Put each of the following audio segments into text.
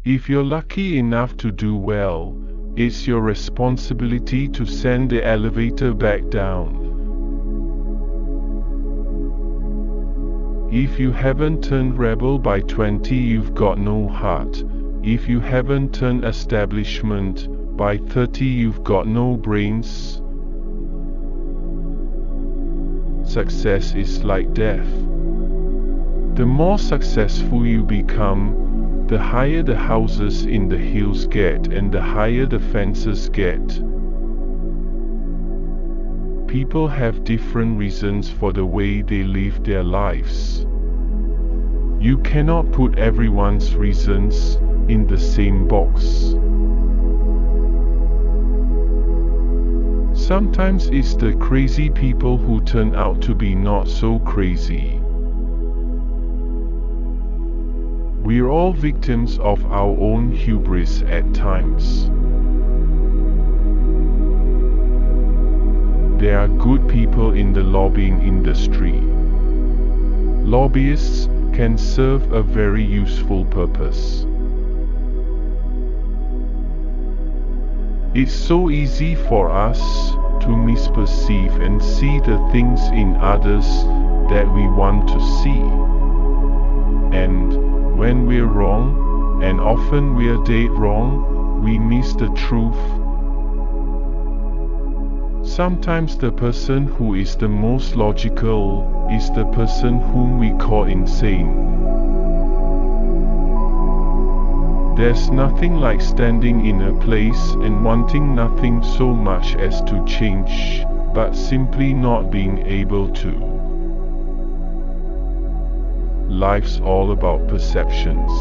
If you're lucky enough to do well, it's your responsibility to send the elevator back down. If you haven't turned rebel by 20, you've got no heart. If you haven't turned establishment by 30, you've got no brains. Success is like death. The more successful you become, the higher the houses in the hills get and the higher the fences get. People have different reasons for the way they live their lives. You cannot put everyone's reasons in the same box. Sometimes it's the crazy people who turn out to be not so crazy. We're all victims of our own hubris at times. There are good people in the lobbying industry. Lobbyists can serve a very useful purpose. It's so easy for us to misperceive and see the things in others that we want to see. And when we're wrong, and often we're dead wrong, we miss the truth. Sometimes the person who is the most logical is the person whom we call insane. There's nothing like standing in a place and wanting nothing so much as to change, but simply not being able to. Life's all about perceptions.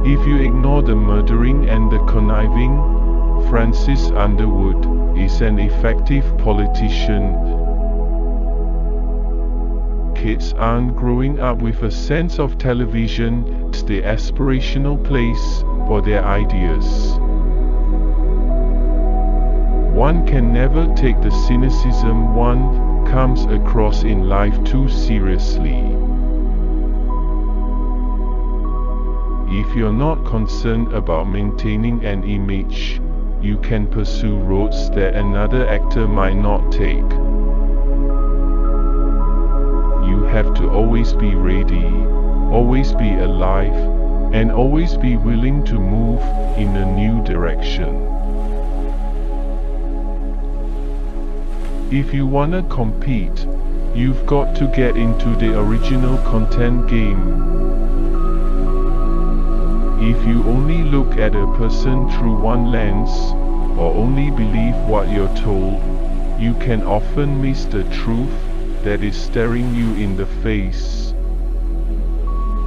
If you ignore the murdering and the conniving, Francis Underwood is an effective politician. Kids aren't growing up with a sense of television, it's the aspirational place for their ideas. One can never take the cynicism one comes across in life too seriously. If you're not concerned about maintaining an image, you can pursue roads that another actor might not take. You have to always be ready, always be alive, and always be willing to move in a new direction. If you wanna compete, you've got to get into the original content game. If you only look at a person through one lens, or only believe what you're told, you can often miss the truth that is staring you in the face.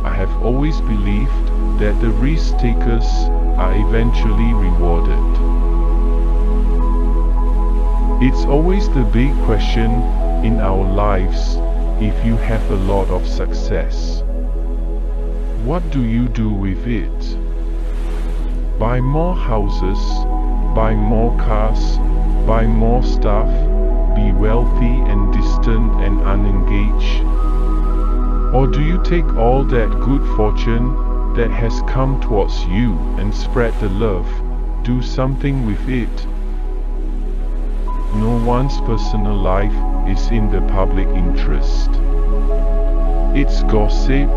I have always believed that the risk takers are eventually rewarded. It's always the big question in our lives. If you have a lot of success, what do you do with it? Buy more houses, buy more cars, buy more stuff, be wealthy and distant and unengaged? Or do you take all that good fortune that has come towards you and spread the love, do something with it? No one's personal life is in the public interest. It's gossip,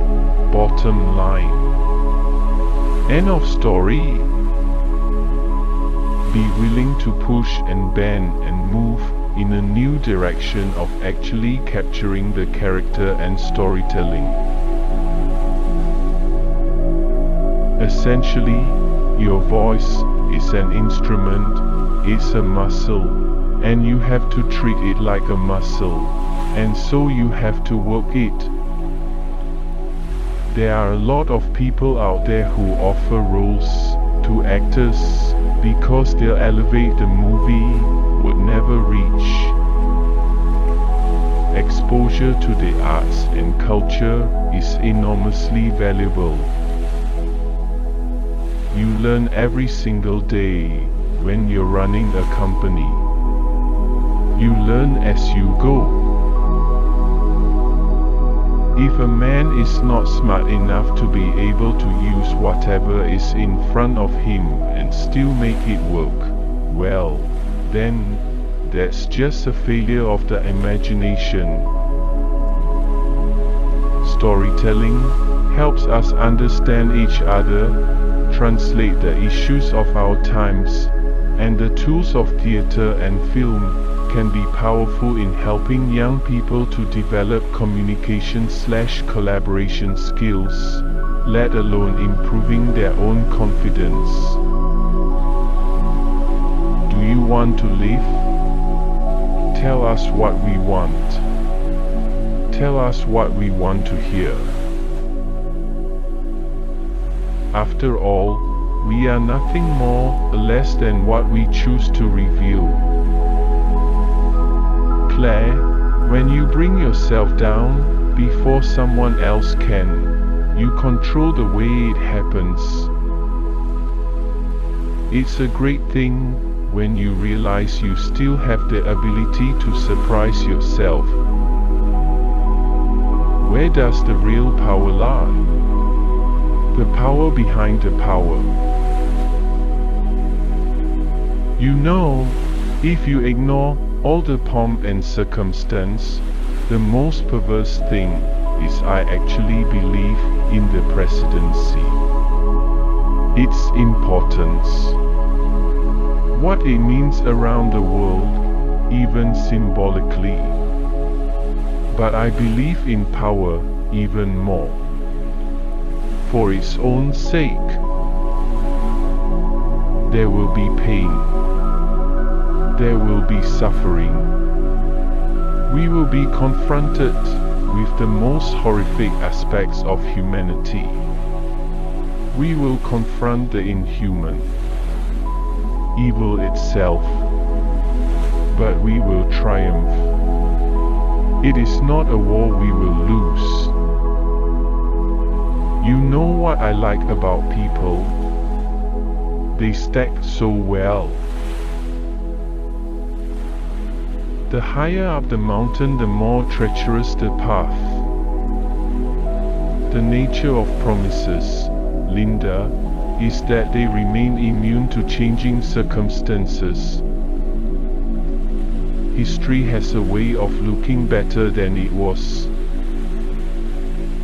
bottom line. End of story. Be willing to push and bend and move in a new direction of actually capturing the character and storytelling. Essentially, your voice is an instrument, it's a muscle, and you have to treat it like a muscle, and so you have to work it. There are a lot of people out there who offer roles to actors because they'll elevate the movie would never reach. Exposure to the arts and culture is enormously valuable. You learn every single day when you're running a company. You learn as you go. If a man is not smart enough to be able to use whatever is in front of him and still make it work, well, then, that's just a failure of the imagination. Storytelling helps us understand each other, translate the issues of our times, and the tools of theater and film can be powerful in helping young people to develop communication/collaboration skills, let alone improving their own confidence. Do you want to live? Tell us what we want. Tell us what we want to hear. After all, we are nothing more or less than what we choose to reveal. Claire, when you bring yourself down before someone else can, you control the way it happens. It's a great thing when you realize you still have the ability to surprise yourself. Where does the real power lie? The power behind the power. You know, if you ignore all the pomp and circumstance, the most perverse thing is I actually believe in the presidency. Its importance. What it means around the world, even symbolically. But I believe in power even more. For its own sake. There will be pain. There will be suffering. We will be confronted with the most horrific aspects of humanity. We will confront the inhuman, evil itself, but we will triumph. It is not a war we will lose. You know what I like about people? They stack so well. The higher up the mountain, the more treacherous the path. The nature of promises, Linda, is that they remain immune to changing circumstances. History has a way of looking better than it was.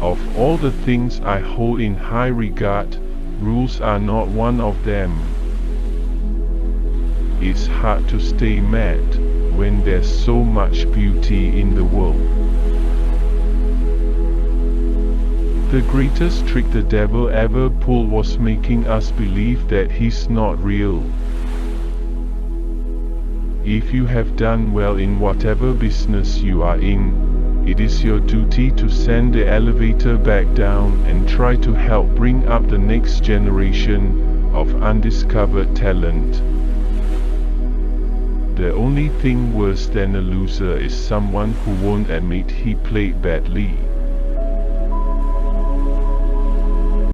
Of all the things I hold in high regard, rules are not one of them. It's hard to stay mad when there's so much beauty in the world. The greatest trick the devil ever pulled was making us believe that he's not real. If you have done well in whatever business you are in, it is your duty to send the elevator back down and try to help bring up the next generation of undiscovered talent. The only thing worse than a loser is someone who won't admit he played badly.